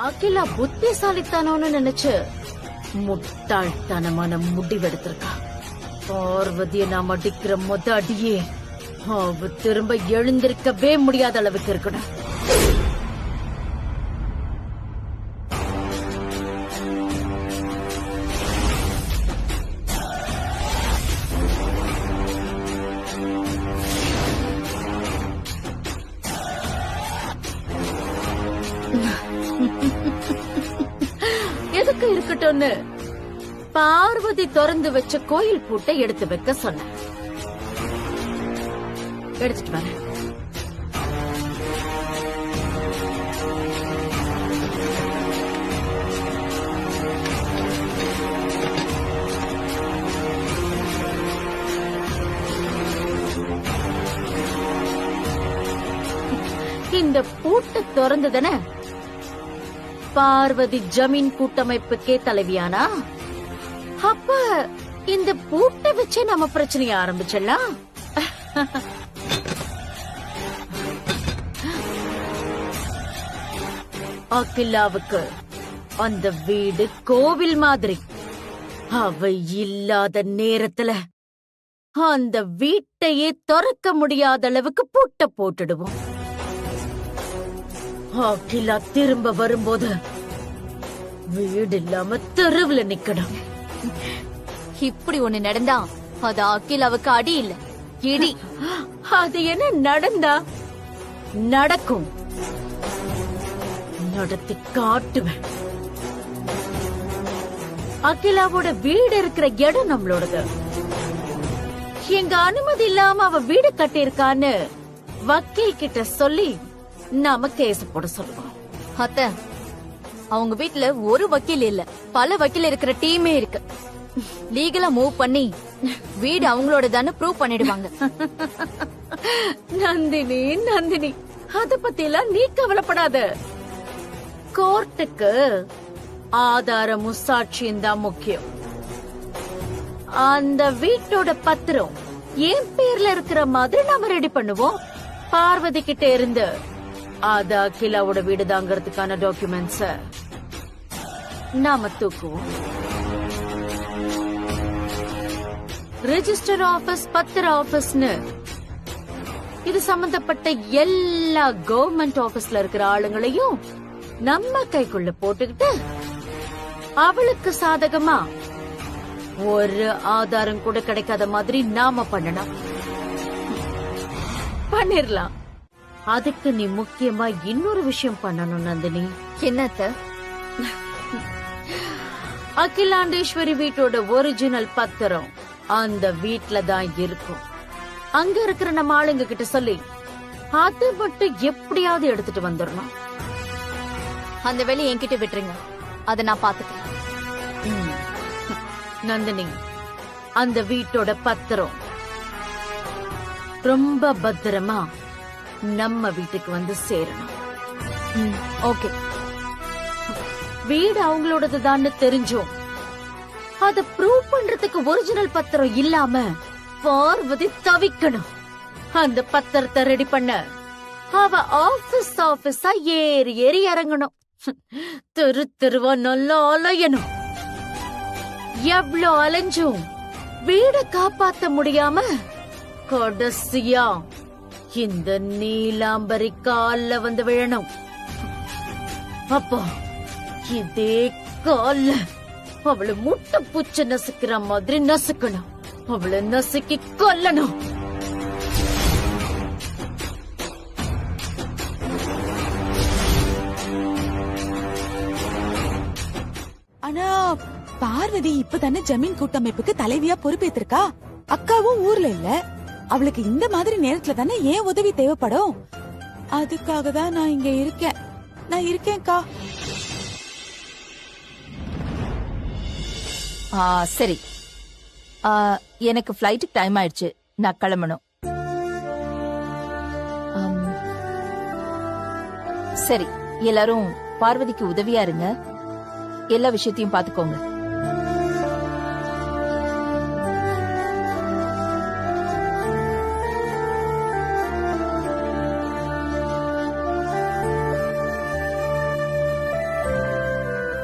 அகிலா புத்திசாலித்தானோன்னு நினைச்சு முட்டாள்தனமான முடிவெடுத்திருக்கா. பார்வதிய நாம் அடிக்கிற அடியே அவ திரும்ப எழுந்திருக்கவே முடியாத அளவுக்கு இருக்கணும். எதுக்கு இருக்கட்டும்னு பார்வதி திறந்து வச்ச கோயில் பூட்டை எடுத்து வைக்க சொன்ன. எடுத்துட்டு வர. இந்த பூட்டை திறந்துதான பார்வதி ஜமீன் கூட்டமைப்புக்கே தலைவியானா? அப்ப இந்த பூட்டை வச்சே நம்ம பிரச்சனைய ஆரம்பிச்சிடலாம். அகிலாவுக்கு அந்த வீடு கோவில் மாதிரி. அவ இல்லாத நேரத்துல அந்த வீட்டையே திறக்க முடியாத அளவுக்கு பூட்டை போட்டுடுவோம். அகிலா திரும்ப வரும்போது வீடு இல்லாம தெருவுல நிக்கணும். இப்படி ஒண்ணு நடந்தா அது அகிலாவுக்கு அடி இல்ல, இடி. அது என்ன நடந்தா நடக்கும், நடத்தி காட்டுவேன். அகிலாவோட வீடு இருக்கிற இடம் நம்மளோடது. எங்க அனுமதி இல்லாம அவ வீடு கட்டியிருக்கான்னு வக்கீல் கிட்ட சொல்லி நாம கேஸ் போட சொல்லுவோம். அத்த, அவங்க வீட்ல ஒரு வக்கீல் இல்ல, பல வக்கீல் இருக்கிற டீமே இருக்கு. லீகலா மூவ் பண்ணி வீடு அவங்களோடதான்னு ப்ரூவ் பண்ணிடுவாங்க. நந்தினி நந்தினி, அத பத்தி எல்லாம் நீ கவலைப்படாத. கோர்ட்டுக்கு ஆதாரமும் சாட்சியும் தான் முக்கியம். அந்த வீட்டோட பத்திரம் என் பேர்ல இருக்கிற மாதிரி நாம ரெடி பண்ணுவோம். பார்வதி கிட்ட இருந்து அது அகிலாவோட வீடுதாங்கிறதுக்கான டாக்குமெண்ட்ஸ் நாம தூக்குவோம். ரெஜிஸ்டர் ஆபீஸ், பத்திர ஆபீஸ்னு இது சம்பந்தப்பட்ட எல்லா கவர்மெண்ட் ஆபீஸ்ல இருக்கிற ஆளுங்களையும் நம்ம கைக்குள்ள போட்டுக்கிட்டு அவளுக்கு சாதகமா ஒரு ஆதாரம் கூட கிடைக்காத மாதிரி நாம பண்ணணும். பண்ணிரலாம். அதுக்கு நீ முக்கியமா இன்னொரு விஷயம் பண்ணணும் நந்தினி. என்னத்த? அகிலாண்டேஸ்வரி வீட்டோட ஒரிஜினல் பத்திரம் அந்த வீட்ல தான் இருக்கும். அங்க இருக்கிற நம்ம ஆளுங்க கிட்ட சொல்லி அது மட்டும் எப்படியாவது எடுத்துட்டு வந்துடணும். அந்த வேலையை என்கிட்ட விட்டுருங்க, அத நான் பாத்துக்கிறேன். நந்தினி, அந்த வீட்டோட பத்திரம் ரொம்ப பத்திரமா நம்ம வீட்டுக்கு வந்து சேரணும். ஓகே. வீடு அவங்களோடதுதான்னு தெரிஞ்சோம் அத ப்ரூவ் பண்றதுக்கு ஒரிஜினல் பத்திரம் இல்லாம பார்வதி தவிக்கணும். அந்த பத்திரத்தை ரெடி பண்ண அவ ஆபீஸா ஏறி ஏறி இறங்கணும். தெரு தெருவா நல்லா அலையணும். எவ்ளோ அலைஞ்சும் வீட காப்பாத்த முடியாம கடைசியா இந்த நீலாம்பரி கால்ல வந்து விழணும். அப்போ இதே கால்ல அவளை முட்டை பூச்ச நசுக்கிற மாதிரி நசுக்கணும். அவளை நசுக்கி கொல்லணும். ஆனா பார்வதி இப்பதானே ஜமீன் கூட்டமைப்புக்கு தலைவியா பொறுப்பேற்றிருக்கா. அக்காவும் ஊர்ல இல்ல. அவளுக்கு இந்த மாதிரி நேரத்துல தானே ஏன் உதவி தேவைப்படும். அதுக்காக தான் நான் இங்க இருக்கேன். நான் இருக்கேன்க்கா. சரி, எனக்கு ஃபிளைட்டுக்கு டைம் ஆயிடுச்சு, நான் கிளம்பணும். சரி, எல்லாரும் பார்வதிக்கு உதவியா இருங்க, எல்லா விஷயத்தையும் பாத்துக்கோங்க.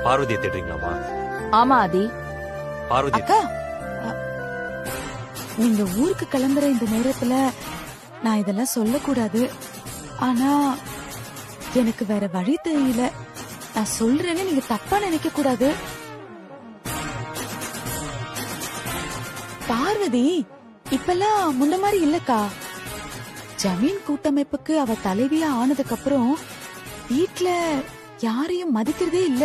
பார்வதியை தேடுறீங்களாமா? ஆமா ஆதி. பார்வதி அக்கா நீங்க ஊருக்கு கிளம்புற இந்த நேரத்துல நான் இதெல்லாம் சொல்லக்கூடாது. ஆனா எனக்கு வேற வழி தெரியல. நான் சொல்றேன்னு நீங்க தப்பா நினைக்க கூடாது. பார்வதி இப்பெல்லாம் முன்ன மாதிரி இல்லக்கா. ஜமீன் கூட்டமைப்புக்கு அவ தலைவியா ஆனதுக்கு அப்புறம் வீட்ல யாரையும் மதிக்கிறதே இல்ல.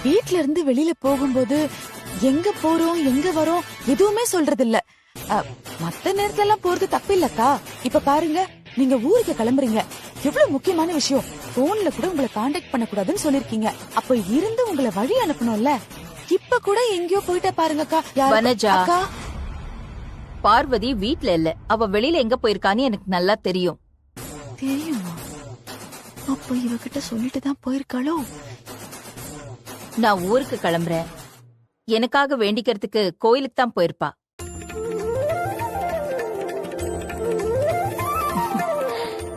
வீட்ல இருந்து வெளியில போகும்போது எங்க போறோம் எங்க வரோம் எதுவுமே சொல்றது இல்ல. மத்த நேரத்துல எல்லாம் போறது தப்பு இல்லக்கா. இப்ப பாருங்க, நீங்க ஊருக்கு கிளம்புறீங்க, எவ்வளவு முக்கியமான விஷயம். போன்ல கூட உங்களை காண்டாக்ட் பண்ண கூடாதுன்னு சொல்லிருக்கீங்க. அப்ப இருந்து உங்களை வழி அனுப்பணும்ல. இப்ப கூட எங்கேயோ போயிட்டா பாருங்கக்கா. வனஜா, அக்கா பார்வதி வீட்ல இல்ல. அவ வெளியில எங்க போயிருக்கான்னு எனக்கு நல்லா தெரியும். தெரியுமா? அப்ப இவகிட்ட சொல்லிட்டு தான் போயிருக்காளோ? நான் ஊருக்கு கிளம்புறேன். எனக்காக வேண்டிக்கிறதுக்கு கோயிலுக்கு தான் போயிருப்பா.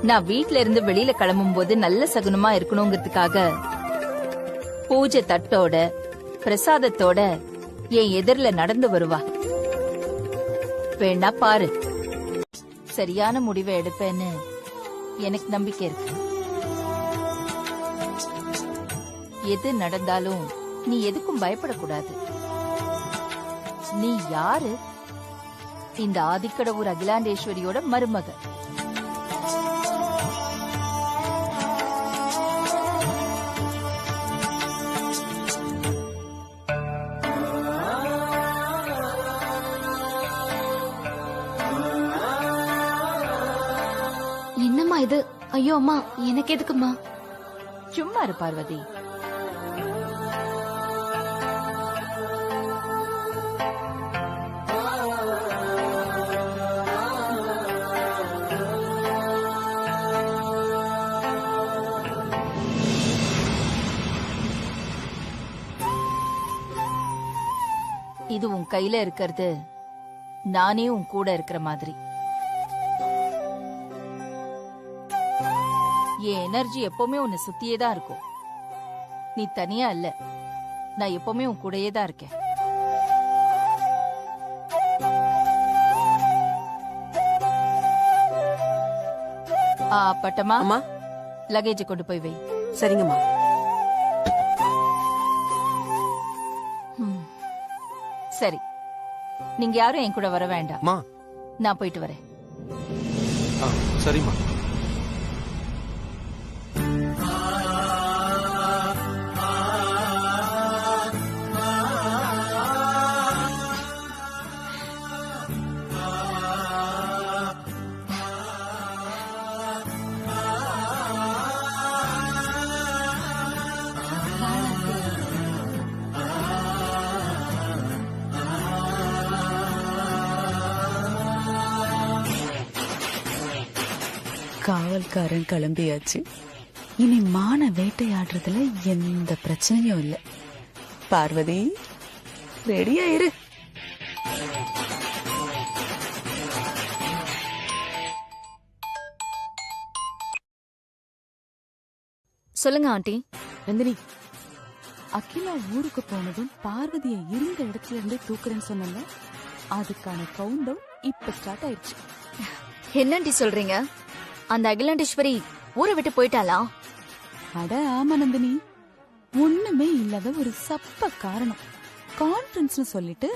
நான் வீட்ல இருந்து வெளியில கிளம்பும் போது நல்ல சகுனமா இருக்கணுங்கிறதுக்காக பூஜை தட்டோட பிரசாதத்தோட என் எதிரில நடந்து வருவா. வேணா பாரு, சரியான முடிவை எடுப்பேன்னு எனக்கு நம்பிக்கை இருக்கு. எது நடந்தாலும் நீ எதுக்கும் பயப்படக்கூடாது. நீ யாரு? இந்த ஆதிக்கடவுர் அகிலாண்டேஸ்வரியோட மருமக. என்னம்மா இது? ஐயோ அம்மா, எனக்கு எதுக்குமா? சும்மா இரு பார்வதி. இது உன் கையில இருக்கிறது நானே உன் கூட இருக்கிற மாதிரி. என் எனர்ஜி எப்பவுமே உன்னை சுத்தியே தான் இருக்கும். நீ தனியா இல்ல, நான் எப்பவுமே உன் கூடயே தான் இருக்கேன். பட்டமா, அம்மா, லகேஜ் கொண்டு போய் வை. சரிங்கம்மா. சரி, நீங்க யாரும் என் கூட வர வேண்டாம். அம்மா. நான் போயிட்டு வரேன். சரிம்மா. காவல்காரன் கிளம்பியாச்சு. இனி மான வேட்டையாடுறதுல எந்த பிரச்சனையும் இல்ல. பார்வதி, ரெடியா இரு. சொல்லுங்க ஆண்டி. நந்தினி, அகிலா ஊருக்கு போனதும் பார்வதியை இருந்த இடத்துல இருந்து தூக்குறேன்னு சொன்னல, அதுக்கான கவுண்டவுன் இப்ப ஸ்டார்ட் ஆயிடுச்சு. என்னண்டி சொல்றீங்க? அந்த அகிலாண்டேஸ்வரி ஊரை விட்டு போயிட்டாளா? அட ஆமா நந்தினி, ஒண்ணுமே இல்லாத ஒரு சப்ப காரணம் கான்ஃபரன்ஸ் சொல்லிட்டு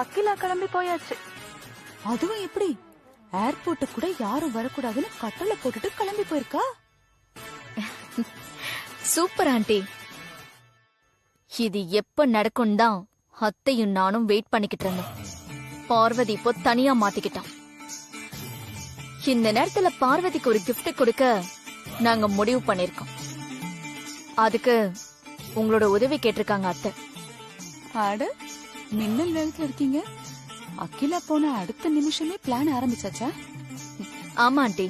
அகிலா கிளம்பி போயாச்சு. அதுவும் எப்படி? ஏர்போர்ட்டு கூட யாரும் வரக்கூடாதுன்னு கட்டளை போட்டுட்டு கிளம்பி போயிருக்கா. Super aunty. இது எப்ப நடக்கும் தான் அத்தையும் நானும் வெயிட் பண்ணிக்கிட்டு இருந்தோம். பார்வதி இப்போ தனியா மாட்டிக்கிட்டான். இந்த நேரத்துல பார்வதிக்கு ஒரு கிஃப்ட் கொடுக்க நாங்க முடிவு பண்ணிருக்கோம். அதுக்கு உங்களோட உதவி கேட்டிருக்காங்க அத்தை. அட, மின்னல் வேகத்துல இருக்கீங்க. அகிலா போன அடுத்த நிமிஷமே பிளான் ஆரம்பிச்சாச்சா? ஆமா ஆண்டி,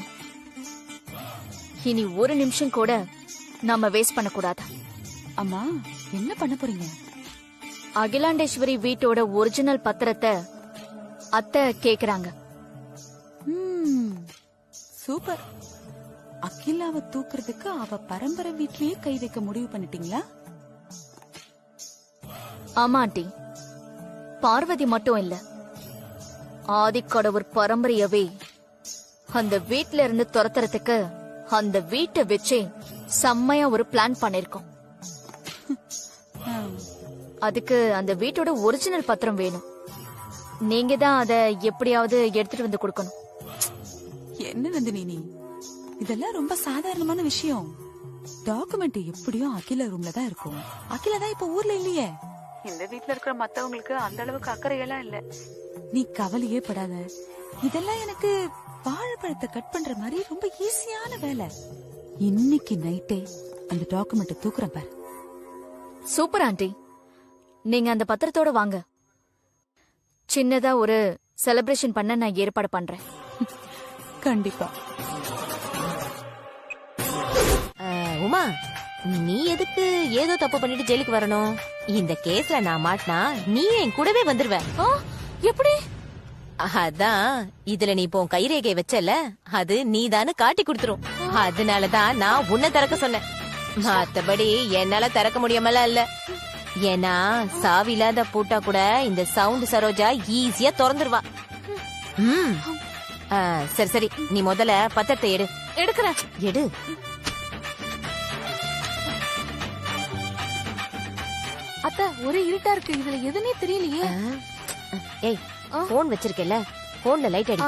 இனி ஒரு நிமிஷம் கூட நாம வேஸ்ட் பண்ணக்கூடாது. அம்மா, என்ன பண்ண போறீங்க? அகிலாண்டேஸ்வரி வீட்டோட ஒரிஜினல் பத்திரத்தை அத்தை கேக்குறாங்க. சூப்பர். அகிலாவை தூக்குறதுக்கு அவ பரம்பரை வீட்லயே கை வைக்க முடிவு பண்ணிட்டீங்களா? ஆமா ஆண்டி, பார்வதி மட்டும் இல்ல, ஆதிக்கடவுர் பரம்பரையவே அந்த வீட்ல இருந்து துரத்துறதுக்கு அந்த வீட்டை வச்சே செம்மையா ஒரு பிளான் பண்ணிருக்கோம். அதுக்கு அந்த வீட்டோட ஒரிஜினல் பத்திரம் வேணும். நீங்க தான் அத எப்படியாவது எடுத்துட்டு வந்து கொடுக்கணும். என்ன நந்தினி நீ, இதெல்லாம் ரொம்ப சாதாரணமான விஷயம். டாக்குமெண்ட் எப்படியும் அகில ரூம்ல தான் இருக்கும். அகிலா தான் இப்ப ஊர்ல இல்லையே. இந்த வீட்ல இருக்கிற மத்தவங்களுக்கு அந்த அளவுக்கு அக்கறையெல்லாம் இல்ல. நீ கவலையே படாத. இதெல்லாம் எனக்கு வாழைப்பழத்தை கட் பண்ற மாதிரி ரொம்ப ஈஸியான வேலை. இன்னைக்கு நைட்டே அந்த டாக்குமெண்ட் தூக்குறேன் பாரு. சூப்பர் ஆண்டி, நீங்க அந்த பத்திரத்தோட வாங்க. சின்னதா ஒரு செலிப்ரேஷன் பண்ண நான் ஏற்பாடு பண்றேன். கண்டிப்பா. உமா, நீ எதுக்கு ஏதோ தப்பு பண்ணிட்டு ஜெயிலுக்கு வரணும்? இந்த கேஸ்ல நான் மாட்டினா நீ என் கூடவே வந்துருவ. எப்படி? அதான் இதுல நீ இப்போ கைரேகை வச்சல, அது நீதான்னு காட்டி குடுத்துரும். அதனாலதான் நான் உன்னை திறக்க சொன்னேன். மத்தபடி என்னால திறக்க முடியாமலாம் இல்ல. ஏன்னா சாவி இல்லாத பூட்டா கூட இந்த சவுண்ட் சரோஜா ஈஸியா திறந்துருவா. சரி சரி, நீ முதல்ல பத்திரத்தை எடு. எடுக்கிறேன். எடு. அத்த, ஒரே இருட்டா இருக்கு, இதுல எதுனே தெரியலையே. ஏய், போன் வச்சிருக்கல, போன்ல லைட் அடி.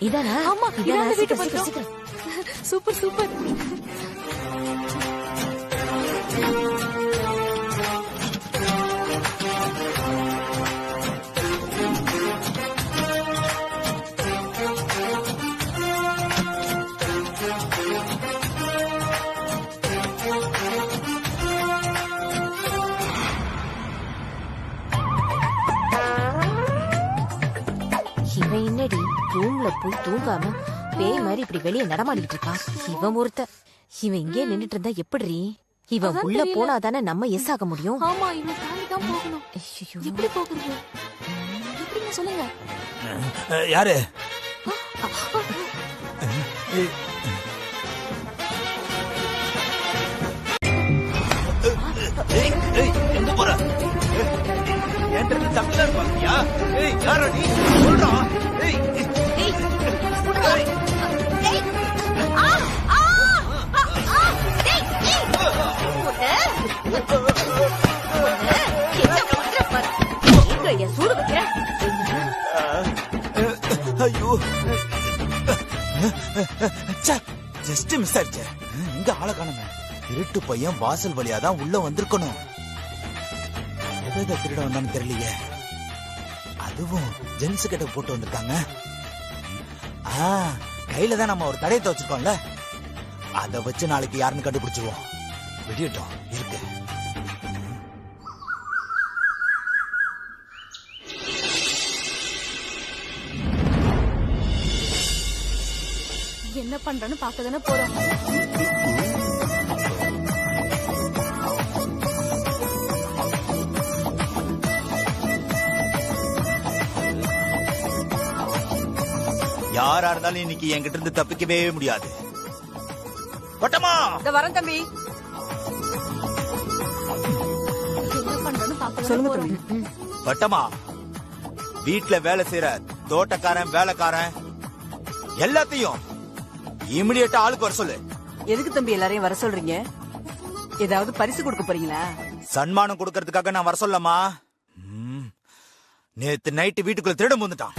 இதானா? ஆமா, இதான் வீட்டு சீக்கிரம், பத்திரம். சீக்கிரம். Super super. இவன் என்னடி ரூம்ல போய் தூங்காம பேய் மாதிரி இப்படி வெளியே நடமாடிட்டு இருக்கா? இவன் ஒருத்த, இவன் இங்கே நின்னுட்டு இருந்தா எப்படி? இவன் உள்ள போனாதானே நம்ம எஸ் ஆக முடியும். ஆமா, இவன் தாண்டி தான் போகணும். ஐயோ, எப்படி போகுது? எப்படிங்க சொல்லுங்க. யாரு? எங்க போற? என்கிட்ட தப்பிதான் பாத்தியா? ஏய், யாரா நீ? சொல்றா. ஏய், ஐயோ, ஜஸ்ட் மிஸ் ஆயிடுச்சு. இங்க ஆள காணுமே. திருட்டு பையன் வாசல் வழியா தான் உள்ள வந்திருக்கணும். எதை திருட வந்தான்னு தெரியலையே. அதுவும் ஜென்ஸ் கிட்ட போட்டு வந்திருக்காங்க. கையில தான் நம்ம ஒரு தடயத்தை வச்சிருக்கோம்ல, அத வச்சு நாளைக்கு யாருன்னு கண்டுபிடிச்சிருவோம். விடியட்டும் இருக்கு. என்ன பண்றேன்னு பாக்கதானே போறோம். யாரா இருந்தாலும் இன்னைக்கு என்கிட்ட இருந்து தப்பிக்கவே முடியாது. பட்டமா, வரேன் தம்பி. என்ன பண்றேன்னு பாக்கதானே போறோம். பட்டமா, வீட்டுல வேலை செய்யற தோட்டக்காரன், வேலைக்காரன் எல்லாத்தையும் இமிடியேட்டா ஆளுக்கு வர சொல்லு. எதுக்கு தம்பி எல்லாரையும் வர சொல்றீங்க? ஏதாவது பரிசு கொடுக்க போறீங்களா? சன்மானம் கொடுக்கறதுக்காக நான் வர சொல்லமா? நேத்து நைட்டு வீட்டுக்குள்ள திருட வந்துட்டான்.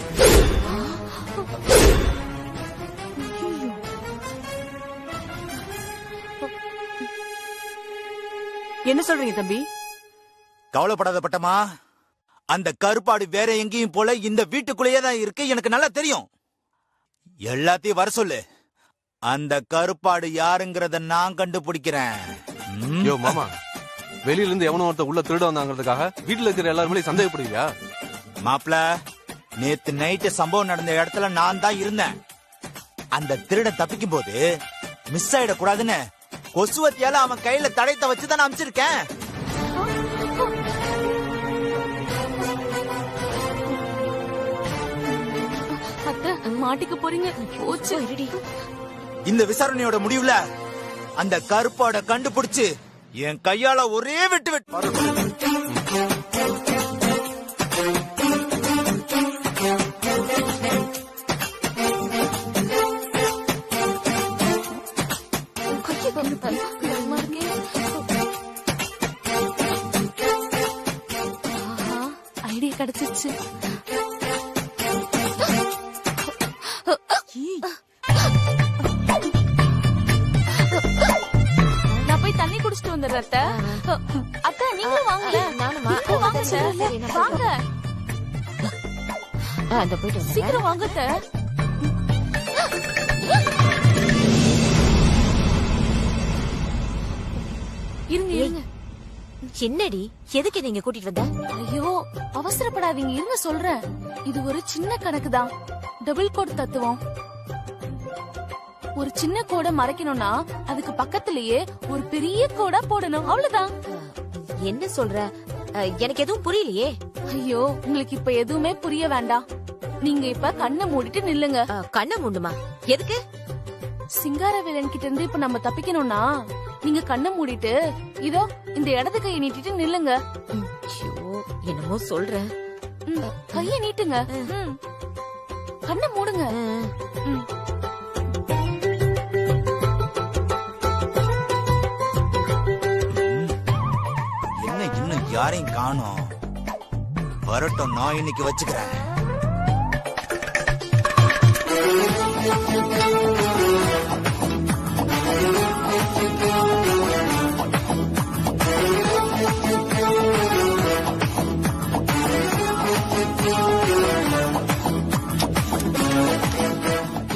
என்ன சொல்றீங்க தம்பி? கவலைப்படாத பட்டமா, அந்த கருப்பாடு வேற எங்கேயும் போல இந்த வீட்டுக்குள்ளேயே தான் இருக்கு. எனக்கு நல்லா தெரியும். எல்லாத்தையும் வர சொல்லு. அந்த கருப்பாடு யாருங்கறத நான் கண்டுபிடிக்கிறேன். யோ மாமா, வெளியில இருந்து எவனோ ஒருத்த உள்ள திருட வந்தாங்கிறதுக்காக வீட்டுல இருக்கிற எல்லாருமே சந்தேகப்படுவியா? மாப்ள, நேத்து நைட்டு சம்பவம் நடந்த இடத்துல நான் தான் இருந்தேன். அந்த திருடன் தப்பிக்கும் போது மிஸ் ஆயிடக்கூடாதுன்னு கொசுவத்தியால அவன் கையில தடயத்தை வச்சுதான் அமிச்சிருக்கேன். மாட்டிக்க போறீங்க. இந்த விசாரணையோட முடிவுல அந்த கருப்பாட கண்டுபிடிச்சு என் கையால ஒரே வெட்டு வெட்டு. ஐடியா கிடைச்சிருச்சு. நான் போய் தண்ணி குடிச்சிட்டு வந்துடுறேன் அத்தை. அத்தை நீங்களும் வாங்கல. நானுமா? வாங்க சொல்லுங்க. வாங்க அந்த போயிட்டு வந்துடுறேன். சீக்கிரம் வாங்க அத்தை. இருங்க இருங்க. என்னடி, எதுக்கு நீங்க கூட்டிட்டு வந்த? ஐயோ அவசரப்படாதீங்க, இருங்க சொல்றேன். இது ஒரு சின்ன கணக்கு தான். டபுள் கோட் தத்துவம். ஒரு சின்ன கோடை மறைக்கணும்னா அதுக்கு பக்கத்திலேயே ஒரு பெரிய கோடா போடணும், அவ்வளவுதான். என்ன சொல்ற? எனக்கு எதுவும் புரியலையே. ஐயோ உங்களுக்கு இப்ப எதுவுமே புரிய வேண்டாம். நீங்க இப்ப கண்ணை மூடிட்டு நில்லுங்க. கண்ணை மூண்டுமா? எதுக்கு? சிங்காரவேலன் கிட்ட இருந்து இப்ப நம்ம தப்பிக்கணும்னா நீங்க கண்ணை மூடிட்டு இதோ இந்த இடது கையை நீட்டிட்டு நில்லுங்க. என்னமோ சொல்ற. கையை நீட்டுங்க. கண்ணை மூடுங்க. என்ன இன்னும் யாரையும் காணோம்? வரட்டும், நான் இன்னைக்கு வச்சுக்கிறேன்.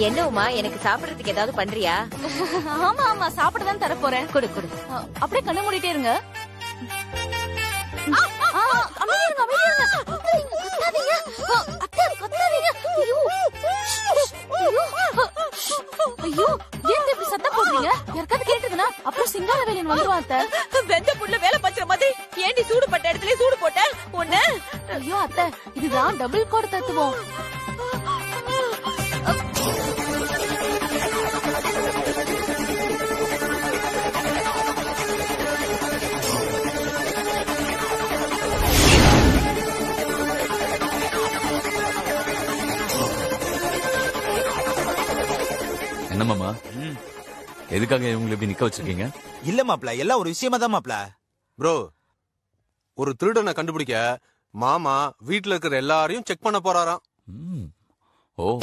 என்ன உமா, எனக்கு சாப்பிடறதுக்கு ஏதாவது பண்றியா? ஆமா ஆமா சாப்பிடதான் தர போறேன். கொடு கொடு. அப்படியே கண்ணை மூடிட்டே இருங்க. ஐயோ ஏன் இப்படி சத்தம் போடுறீங்க? யாருக்காவது கேட்டதுன்னா அப்புறம் சிங்காரவேலன் வந்துருவான். வெந்த புள்ள வேலை பச்சுற மாதிரி ஏண்டி சூடு பட்ட இடத்துல சூடு போட்ட ஒண்ணு? ஐயோ அத்தை, இதுதான் டபுள் கோட் தத்துவம். என்ன மாமா, எதுக்காக இவங்களை இப்படி நிக்க வச்சிருக்கீங்க? இல்ல மாப்ள, எல்லாம் ஒரு விஷயமா தான் மாப்ள. ப்ரோ, ஒரு திருடனை கண்டுபிடிக்க மாமா வீட்டுல இருக்கிற எல்லாரையும் செக் பண்ண போறாராம். ஓ,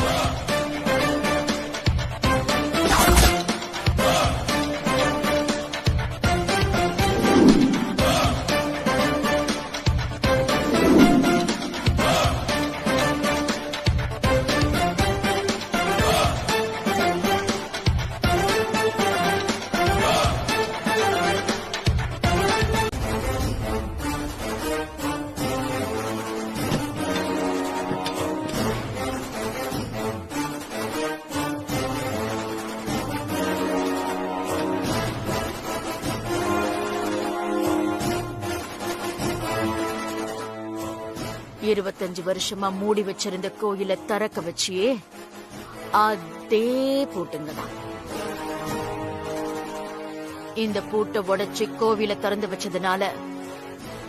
இருபத்தஞ்சு வருஷமா மூடி வச்சிருந்த கோயில திறக்க வச்சியே அதே பூட்டுங்கதான். இந்த பூட்டை உடைச்சு கோவில திறந்து வச்சதுனால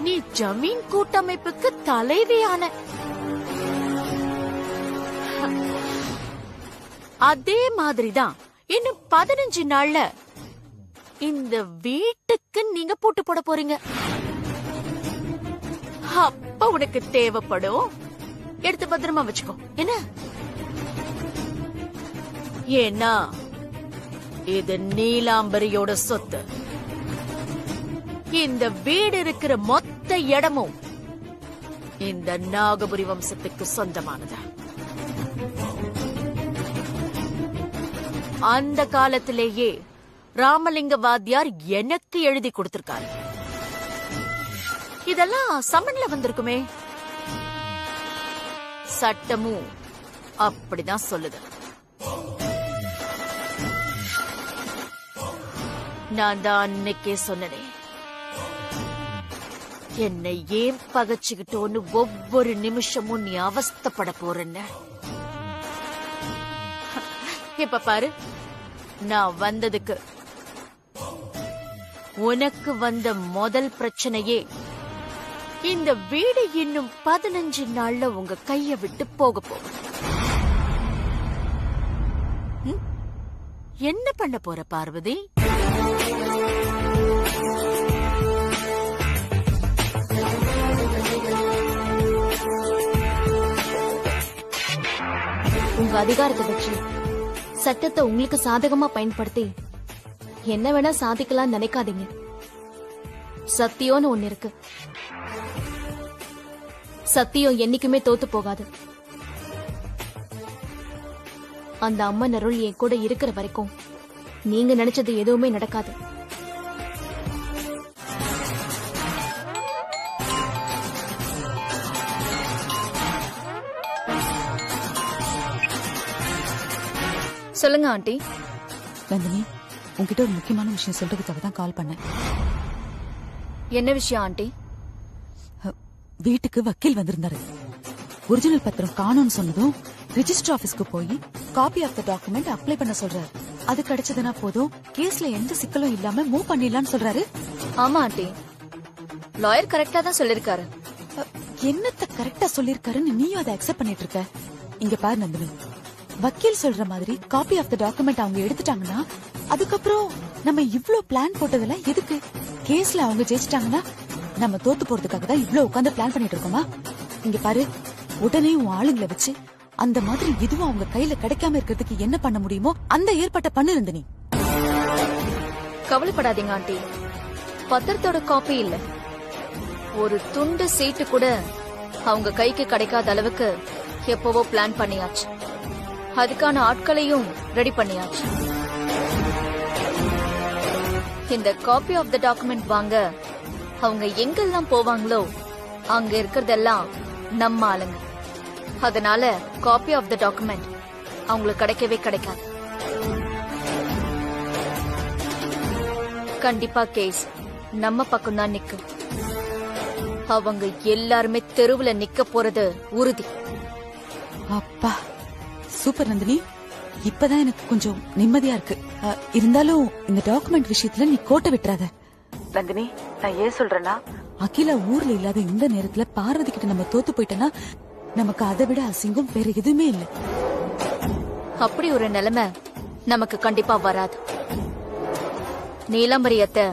நீ ஜமீன் கூட்டமைப்புக்கு தலைவியான. அதே மாதிரிதான் இன்னும் 15 நாள்ல இந்த வீட்டுக்கு நீங்க பூட்டு போட போறீங்க. அப்ப உனக்கு தேவைப்படும், எடுத்து பத்திரமா வச்சுக்கோ. என்ன? ஏன்னா இது நீலாம்பரியோட சொத்து. இந்த வீடு இருக்கிற மொத்த மொத்த இடமும் இந்த நாகபுரி வம்சத்துக்கு சொந்தமானது. அந்த காலத்திலேயே ராமலிங்க வாத்தியார் எனக்கு எழுதி கொடுத்திருக்காரு. இதெல்லாம் சமன்ல வந்திருக்குமே. சட்டமும் அப்படிதான் சொல்லுது. நான் தான் அன்னைக்கே சொன்னேன், என்னை ஏன் பகச்சுக்கிட்டோன்னு ஒவ்வொரு நிமிஷமும் நீ அவஸ்தைப்பட போறேன்னு. இப்ப பாரு, நான் வந்ததுக்கு உனக்கு வந்த முதல் பிரச்சனையே இந்த வீடு இன்னும் 15 நாள்ல உங்க கைய விட்டு போக போகுது. என்ன பண்ண போற பார்வதி? உங்க அதிகாரத்தை வச்சு சட்டத்தை உங்களுக்கு சாதகமா பயன்படுத்தி என்ன வேணா சாதிக்கலாம் நினைக்காதீங்க. சத்தியம்னு ஒண்ணு இருக்கு. சத்தியம் என்னைக்குமே தோத்து போகாது. அந்த அம்மன் அருள் என் கூட இருக்கிற வரைக்கும் நீங்க நினைச்சது எதுவுமே நடக்காது. சொல்லுங்க ஆண்டி. நந்தினி, உன்கிட்ட ஒரு முக்கியமான விஷயம் சொல்றதுக்காக தான் கால் பண்ணேன். என்ன விஷயம் ஆண்டி? வீட்டுக்கு வக்கீல் வந்திருந்தாரு. ஒரிஜினல் பத்திரம் காணும்னு சொன்னதும் ரிஜிஸ்டர் ஆபீஸ்க்கு போய் copy of the document apply பண்ண சொல்றாரு. அது கிடைச்சதுன்னா போதும், கேஸ்ல எந்த சிக்கலும் இல்லாம மூவ் பண்ணிடலாம்னு சொல்றாரு. ஆமா ஆண்டி, லாயர் கரெக்டா தான் சொல்லிருக்காரு. என்னத்த கரெக்டா சொல்லிருக்காருன்னு நீயும் அதை அக்செப்ட் பண்ணிட்டு இருக்க? இங்க பாரு நந்தினி, வக்கீல் சொல்ற மாதிரி காப்பி ஆஃப் த டாக்குமெண்ட் அவங்க எடுத்துட்டாங்கன்னா அதுக்கப்புறம் நம்ம இவ்ளோ பிளான் போட்டதெல்லாம் எதுக்கு? கேஸ்ல அவங்க ஜெயிச்சிட்டாங்கன்னா நம்ம தோத்து போறதுக்காக தான் இவ்ளோ உட்கார்ந்து பிளான் பண்ணிட்டு இருக்கோமா? இங்க பாரு, உடனே உன் ஆளுங்களை வச்சு அந்த மாதிரி எதுவும் அவங்க கையில கிடைக்காம இருக்கிறதுக்கு என்ன பண்ண முடியுமோ அந்த ஏற்பாட்டை பண்ணு நந்தினி. கவலைப்படாதீங்க ஆண்டி, பத்திரத்தோட காப்பி இல்ல, ஒரு துண்டு சீட்டு கூட அவங்க கைக்கு கிடைக்காத அளவுக்கு எப்பவோ பிளான் பண்ணியாச்சு. அதுக்கான ஆட்களையும் ரெடி பண்ணியாச்சு. இந்த காப்பி ஆஃப் த டாக்குமெண்ட் வாங்க அவங்க எங்கெல்லாம் போவாங்களோ அங்க இருக்கிறதெல்லாம் நம்ம ஆளுங்க. அதனால காப்பி ஆஃப் த டாக்குமெண்ட் அவங்களுக்கு கிடைக்கவே கிடைக்காது. கண்டிப்பா கேஸ் நம்ம பக்கம் தான் நிக்கும். அவங்க எல்லாருமே தெருவுல நிக்க போறது உறுதி. அப்பா சூப்பர் நந்தினி, இப்பதான் எனக்கு கொஞ்சம் நிம்மதியா இருக்கு. இருந்தாலும் இந்த டாக்குமெண்ட் விஷயத்துல நீ கோட்டை விட்டுறாத நந்தினி. நான் ஏன் சொல்றேன்னா, அகிலா ஊர்ல இல்லாத இந்த நேரத்துல பார்வதி கிட்ட நம்ம தோத்து போயிட்டோம்னா நமக்கு அதை விட அசிங்கம் வேற எதுவுமே இல்ல. அப்படி ஒரு நிலைமை நமக்கு கண்டிப்பா வராது. நீலாம்பரியத்தை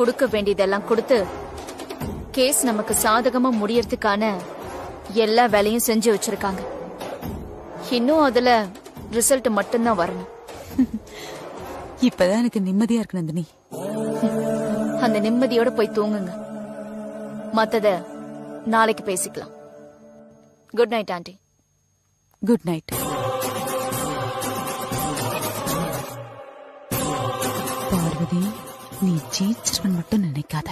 கொடுக்க வேண்டியதெல்லாம் கொடுத்து கேஸ் நமக்கு சாதகமா முடியறதுக்கான எல்லா வேலையும் செஞ்சு வச்சிருக்காங்க. இன்னும் அதுல ரிசல்ட் மட்டும்தான் வரணும். இப்பதான் எனக்கு நிம்மதியா இருக்கு நந்தினி. அந்த நிம்மதியோட போய் தூங்குங்க. மத்தத நாளைக்கு பேசிக்கலாம். Good night aunty. Good night. Parvathi, நீ ஜெயிச்சிருவன் மட்டும் நினைக்காத.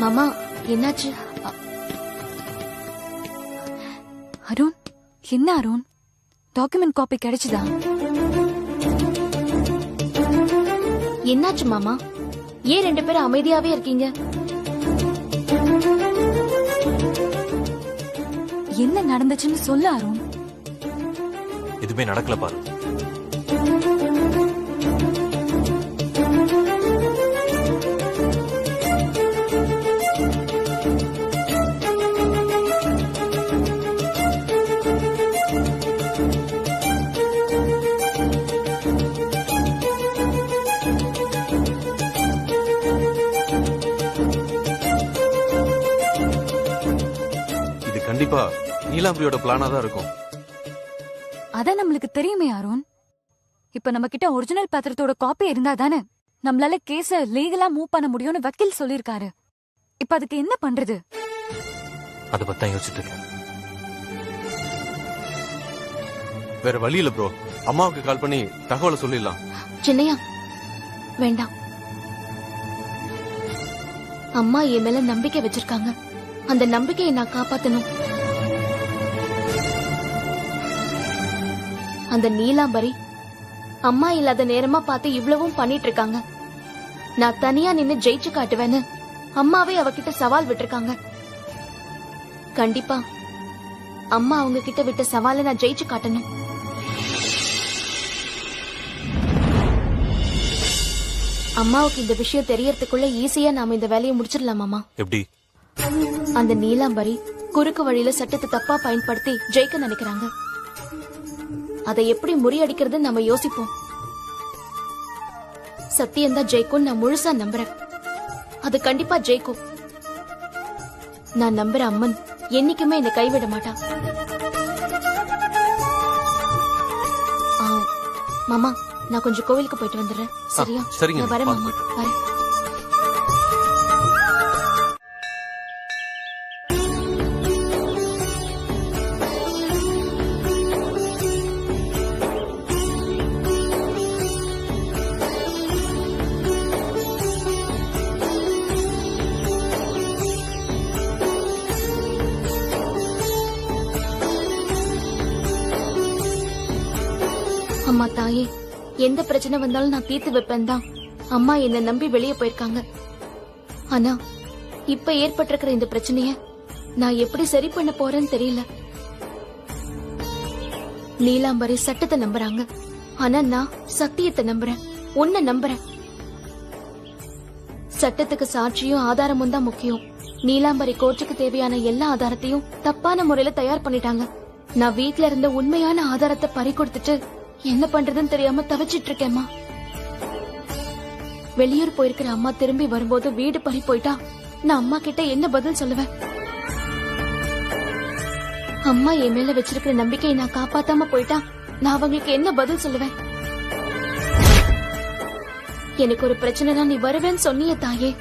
மாமா, என்னாச்சு? அருண், என்ன அருண், டாக்குமெண்ட் காப்பி கிடைச்சுதா? என்னாச்சு மாமா? ஏன் 2 பேரும் அமைதியாவே இருக்கீங்க? என்ன நடந்துச்சுன்னு சொல்லு அருண். எதுவுமே நடக்கல பாரு. கண்டிப்பா நீலாம்பரியோட பிளானா தான் இருக்கும். அதான் நம்மளுக்கு தெரியுமே அருண். இப்ப நம்ம கிட்ட ஒரிஜினல் பத்திரத்தோட காப்பி இருந்தா தானே நம்மளால கேஸ லீகலா மூவ் பண்ண முடியும்னு வக்கீல் சொல்லிருக்காரு. இப்ப அதுக்கு என்ன பண்றது? அதை பத்தி தான் யோசிச்சுட்டு இருக்கேன். வேற வழி இல்ல ப்ரோ. அம்மாவுக்கு கால் பண்ணி தகவலை சொல்லிடலாம். சின்னையா வேண்டாம். அம்மா என் மேல நம்பிக்கை வச்சிருக்காங்க. அந்த நம்பிக்கையை நான் காப்பாத்தணும். அந்த நீலாம்பரி அம்மா இல்லாத நேரமா பார்த்து இவ்வளவும் பண்ணிட்டு இருக்காங்க. நான் தனியா நின்னு ஜெயிச்சு காட்டுவேன்னு அம்மாவே அவகிட்ட சவால் விட்டுருக்காங்க. கண்டிப்பா அம்மா அவங்க கிட்ட விட்ட சவாலை நான் ஜெயிச்சு காட்டணும். அம்மாவுக்கு இந்த விஷயம் தெரியறதுக்குள்ள ஈஸியா நாம இந்த வேலையை முடிச்சிடலாமாமா? எப்படி? அந்த நீலாம்பரி குறுக்கு வழியில சட்டத்தை தப்பா பயன்படுத்தி ஜெயிக்க நினைக்கிறாங்க. அதை எப்படி முறியடிக்கிறது நம்ம யோசிப்போம். சத்தியம்தான் ஜெயிக்கும் நான் முழுசா நம்புறேன். அது கண்டிப்பா ஜெயிக்கும். நான் நம்புற அம்மன் என்னைக்குமே என்னை கைவிட மாட்டான். மாமா, நான் கொஞ்சம் கோவிலுக்கு போயிட்டு வந்துடுறேன். சரியா? சரிங்க. நான் வரேன் மாமா. வரேன். அம்மா தாயே, எந்த பிரச்சனை வந்தாலும் நான் தீர்த்து வைப்பேன் தான் அம்மா என்ன நம்பி வெளியே போயிருக்காங்க. ஆனா இப்ப ஏற்பட்டிருக்கிற இந்த பிரச்சனைய நான் எப்படி சரி பண்ண போறேன்னு தெரியல. நீலாம்பரி சட்டத்தை நம்புறாங்க. ஆனா நான் சத்தியத்தை நம்புறேன். உன்னை நம்புறேன். சட்டத்துக்கு சாட்சியும் ஆதாரமும் தான் முக்கியம். நீலாம்பரி கோர்ட்டுக்கு தேவையான எல்லா ஆதாரத்தையும் தப்பான முறையில தயார் பண்ணிட்டாங்க. நான் வீட்ல இருந்த உண்மையான ஆதாரத்தை பறி கொடுத்துட்டு என்ன பண்றதுன்னு தெரியாம தவிச்சிட்டு இருக்கேம்மா. வெளியூர் போயிருக்கிற அம்மா திரும்பி வரும்போது வீடு பறி போயிட்டா நான் அம்மா கிட்ட என்ன பதில் சொல்லுவேன்? அம்மா என் மேல வச்சிருக்கிற நம்பிக்கையை நான் காப்பாத்தாம போயிட்டா நான் அவங்களுக்கு என்ன பதில் சொல்லுவேன்? எனக்கு ஒரு பிரச்சனைனா நீ வருவேன்னு சொன்னிய தாயே.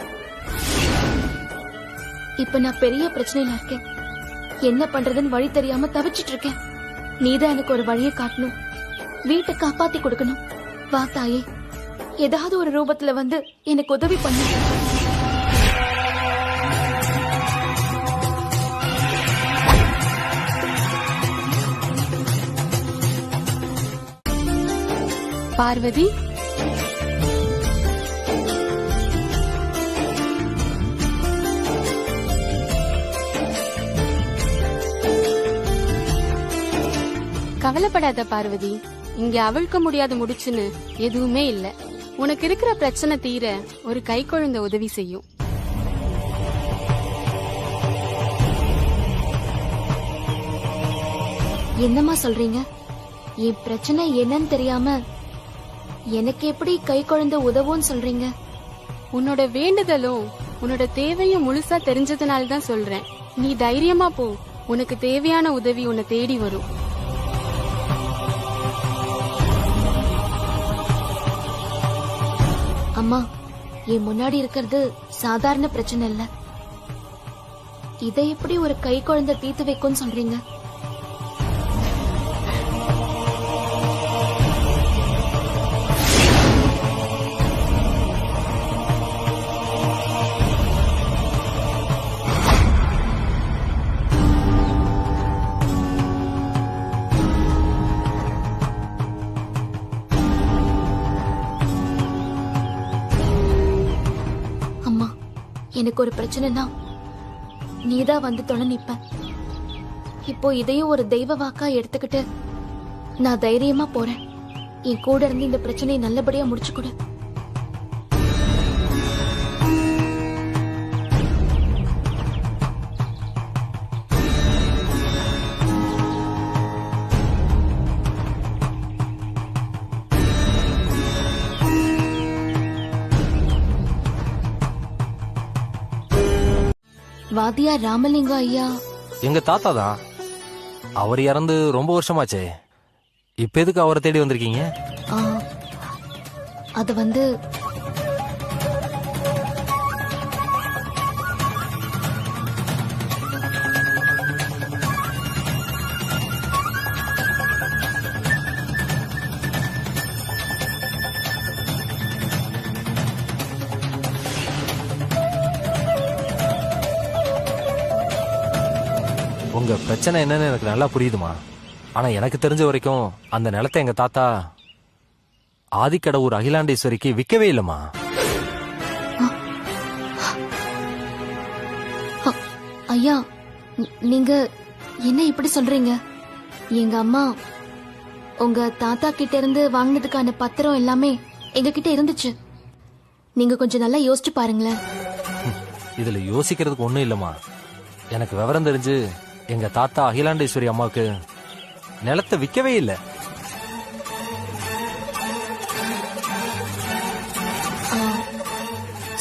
இப்ப நான் பெரிய பிரச்சனையில இருக்கேன். என்ன பண்றதுன்னு வழி தெரியாம தவிச்சிட்டு இருக்கேன். நீதான் எனக்கு ஒரு வழியை காட்டணும். வீட்டை காப்பாத்தி கொடுக்கணும். வா தாயே, ஏதாவது ஒரு ரூபத்துல வந்து எனக்கு உதவி பண்ணு. பார்வதி, கவலைப்படாத பார்வதி. இங்க அவிழ்க்க முடியாத முடிச்சுன்னு எதுவுமே இல்ல. உனக்கு இருக்கிற பிரச்சனை தீர ஒரு கை குழந்தை உதவி செய்யும். என்னம்மா சொல்றீங்க? என் பிரச்சனை என்னன்னு தெரியாம எனக்கு எப்படி கை குழந்தை உதவும் சொல்றீங்க? உன்னோட வேண்டுதலும் உன்னோட தேவையும் முழுசா தெரிஞ்சதுனால தான் சொல்றேன். நீ தைரியமா போ. உனக்கு தேவையான உதவி உன்னை தேடி வரும். அம்மா, என் முன்னாடி இருக்கிறது சாதாரண பிரச்சனை இல்ல. இதை எப்படி ஒரு கை குழந்தை தீர்த்து வைக்கும்னு சொல்றீங்க? எனக்கு ஒரு பிரச்சனைனா நீதான் வந்து தொலை நிப்ப. இப்போ இதையும் ஒரு தெய்வ வாக்கா எடுத்துக்கிட்டு நான் தைரியமா போறேன். என் கூட இருந்து இந்த பிரச்சனையை நல்லபடியா முடிச்சு கொடு. வாத்தியார் ராமலிங்கம் ஐயா எங்க தாத்தா தான். அவர் இறந்து ரொம்ப வருஷமாச்சே. இப்ப எதுக்கு அவரை தேடி வந்திருக்கீங்க? அது வந்து உங்க பிரச்சனை என்னன்னு எனக்கு நல்லா புரியுதுமா. ஆனா எனக்கு தெரிஞ்ச வரைக்கும் அந்த நிலத்தை எங்க தாத்தா ஆதிக்கடவுர் அகிலாண்டேஸ்வரிக்கு விற்கவே இல்லம்மா. ஐயா, நீங்க என்ன இப்படி சொல்றீங்க? எங்க அம்மா உங்க தாத்தா கிட்ட இருந்து வாங்கினதுக்கான பத்திரம் எல்லாமே எங்க கிட்ட இருந்துச்சு. நீங்க கொஞ்சம் நல்லா யோசிச்சு பாருங்களேன். இதுல யோசிக்கிறதுக்கு ஒண்ணும் இல்லம்மா. எனக்கு விவரம் தெரிஞ்சு எங்க தாத்தா அகிலாண்டேஸ்வரி அம்மாவுக்கு நிலத்தை விற்கவே இல்லை.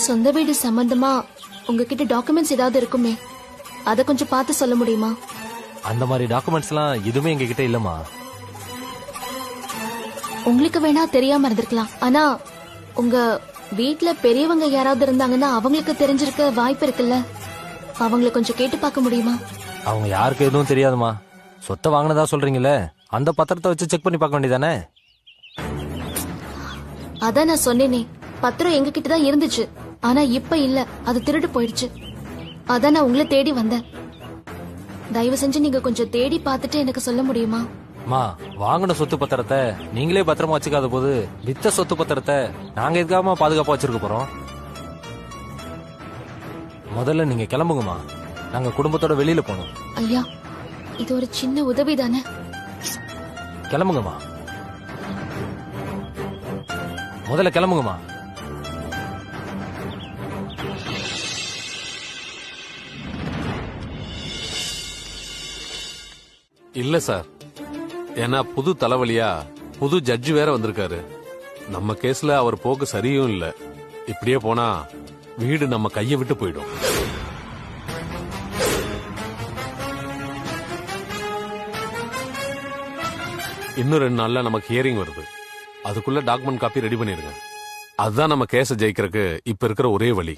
சொந்த வீடு சம்பந்தமா உங்ககிட்ட டாக்குமெண்ட்ஸ் ஏதாவது இருக்குமே, அத கொஞ்சம் பார்த்து சொல்ல முடியுமா? அந்த மாதிரி டாக்குமெண்ட்ஸ் எல்லாம் எதுவுமே எங்க கிட்ட இல்லம்மா. உங்களுக்கு வேணா தெரியாம இருந்திருக்கலாம். ஆனா உங்க வீட்ல பெரியவங்க யாராவது இருந்தாங்கன்னா அவங்களுக்கு தெரிஞ்சிருக்க வாய்ப்பு இருக்குல்ல. அவங்களை கொஞ்சம் கேட்டு பார்க்க முடியுமா? அவங்க யாருக்கு எதுவும் தெரியாதுமா. சொத்தை வாங்கினதா சொல்றீங்களே, அந்த பத்திரத்தை வச்சு செக் பண்ணி பார்க்க வேண்டியதானே? அதான் நான் சொன்னேனே, பத்திரம் எங்க கிட்ட தான் இருந்துச்சு. ஆனா இப்ப இல்ல, அது திருடு போயிடுச்சு. அதான் நான் உங்களை தேடி வந்தேன். தயவு செஞ்சு நீங்க கொஞ்சம் தேடி பார்த்துட்டு எனக்கு சொல்ல முடியுமா? மா, வாங்கின சொத்து பத்திரத்தை நீங்களே பத்திரமா வச்சுக்காத போது வித்த சொத்து பத்திரத்தை நாங்க எதுக்காக பாதுகாப்பா வச்சிருக்க போறோம்? முதல்ல நீங்க கிளம்புங்கம்மா. நாங்க குடும்பத்தோட வெளியில போனோம். ஐயா, இது ஒரு சின்ன உதவி தானே. கிளம்புங்கம்மா, முதல்ல கிளம்புங்கம்மா. இல்ல சார், ஏன்னா புது தலைவலியா புது ஜட்ஜி வேற வந்திருக்காரு. நம்ம கேஸ்ல அவர் போக்கு சரியும் இல்ல. இப்படியே போனா வீடு நம்ம கையை விட்டு போயிடும். இன்னும் 2 நாள்ல நமக்கு ஹியரிங் வருது. அதுக்குள்ள டாக்குமெண்ட் காப்பி ரெடி பண்ணிருங்க. அதுதான் நம்ம கேஸ ஜெயிக்கிறதுக்கு இப்ப இருக்கிற ஒரே வழி.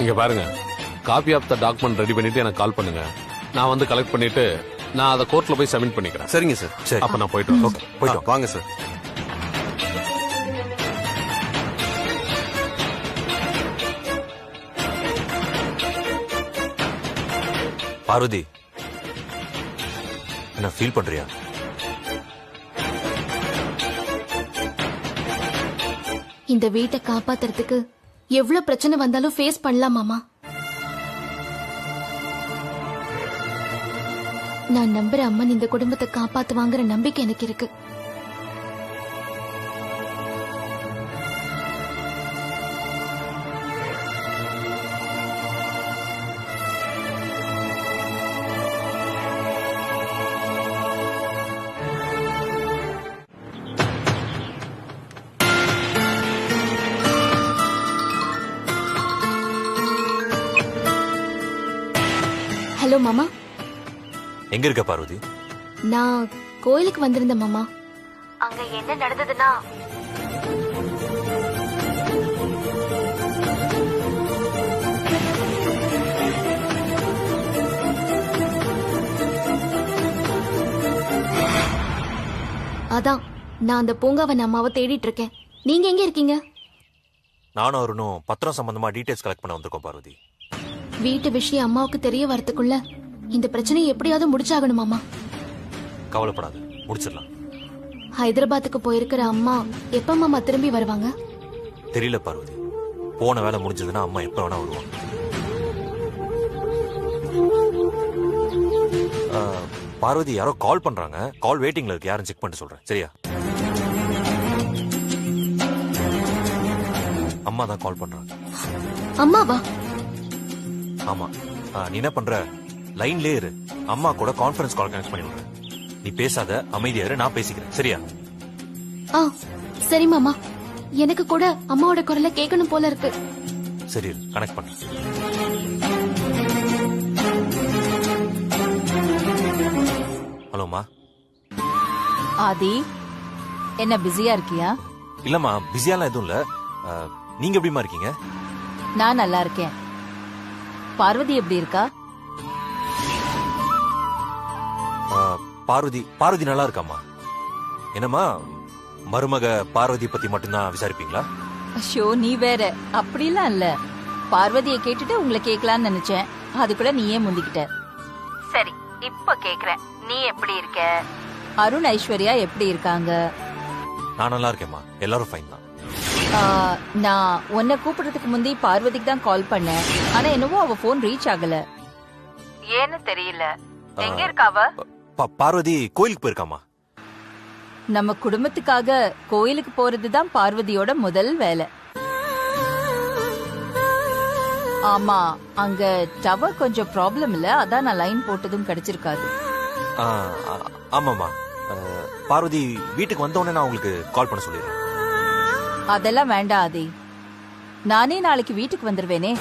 இங்க பாருங்க, copy of the document ready பண்ணிட்டு எனக்கு கால் பண்ணுங்க. நான் வந்து கலெக்ட் பண்ணிட்டு நான் அதை கோர்ட்ல போய் சப்மிட் பண்ணிக்கிறேன். சரிங்க சார். சரி, அப்ப நான் போயிட்டு போயிட்டு வாங்க சார். பார்வதி, என்ன ஃபீல் பண்றியா? இந்த வீட்டை காப்பாத்துறதுக்கு எவ்வளவு பிரச்சனை வந்தாலும் ஃபேஸ் பண்ணலாம் மாமா. நான் நம்புற அம்மன் இந்த குடும்பத்தை காப்பாத்துவாங்கிற நம்பிக்கை எனக்கு இருக்கு. ஹலோ மாமா. எங்க இருக்க பார்வதி? நான் கோயிலுக்கு வந்திருந்தேன் மாமா. அங்க என்ன நடந்ததுன்னா, அதான் நான் அந்த பூங்காவன் அம்மாவை தேடிட்டு இருக்கேன். நீங்க எங்க இருக்கீங்க? நானும் அருணும் பத்திரம் சம்பந்தமா டீடைல்ஸ் கலெக்ட் பண்ண வந்திருக்கோம் பார்வதி. வீட்டு விஷயம் அம்மாவுக்கு தெரிய வரதுக்குள்ள இந்த பிரச்சனையை எப்படியாவது முடிச்சாகணும் மாமா. கவலைப்படாது, முடிச்சிடலாம். ஹைதராபாத்துக்கு போயிருக்கிற அம்மா எப்ப மாமா திரும்பி வருவாங்க? தெரியல பார்வதி. போன வேலை முடிஞ்சதுன்னா அம்மா எப்ப வேணா வருவாங்க. பார்வதி, யாரோ கால் பண்றாங்க. கால் வெயிட்டிங்ல இருக்கு. யாரும் செக் பண்ணிட்டு சொல்றேன். சரியா? அம்மா தான் கால் பண்றாங்க. அம்மாவா? ஆமா. நீ என்ன பண்ற, லைன்லயே இரு. அம்மா கூட கான்ஃபரன்ஸ் கால் கனெக்ட் பண்ணி விடுறேன். நீ பேசாத, அமைதியா இரு, நான் பேசிக்கிறேன். சரியா? சரி மாமா. எனக்கு கூட அம்மாவோட குரலை கேட்கணும் போல இருக்கு. சரி, கனெக்ட் பண்ண. ஆதி, என்ன பிஸியா இருக்கியா? இல்லம்மா பிஸியாலாம் எதுவும் இல்ல. நீங்க எப்படிமா இருக்கீங்க? நான் நல்லா இருக்கேன். பார்வதி எப்படி இருக்கா? பார்வதி நல்லா இருக்காமா. என்னம்மா மருமக பார்வதி பத்தி மட்டும்தான் விசாரிப்பீங்களா? ஷோ, நீ வேற. அப்படிலாம் இல்ல. பார்வதியை கேட்டுட்டு உங்களை கேட்கலான்னு நினைச்சேன். அதுக்குள்ள நீயே முந்திக்கிட்ட. சரி, இப்ப கேக்குறேன். நீ எப்படி இருக்க? அருண், ஐஸ்வர்யா எப்படி இருக்காங்க? நான் நல்லா இருக்கேம்மா. எல்லாரும் ஃபைன் தான். நான் உன்னை கூப்பிடுறதுக்கு முந்தி பார்வதிக்கு தான் கால் பண்ணேன். ஆனா என்னவோ அவ போன் ரீச் ஆகல. ஏன்னு தெரியல. எங்க இருக்காவ? பார்வதி கோயிலுக்கு போயிருக்காமா. நம்ம குடும்பத்துக்காக கோயிலுக்கு போறதுதான் பார்வதியோட முதல் வேலை. ஆமா, அங்க டவர் கொஞ்சம் ப்ராப்ளம் இல்ல, அதான் நான் லைன் போட்டதும் கிடைச்சிருக்காது. ஆமாமா. பார்வதி வீட்டுக்கு வந்த உடனே நான் உங்களுக்கு கால் பண்ண சொல்லிடுறேன். அதெல்லாம் வேண்டாம் ஆதி, நானே நாளைக்கு வீட்டுக்கு வந்துருவேனே.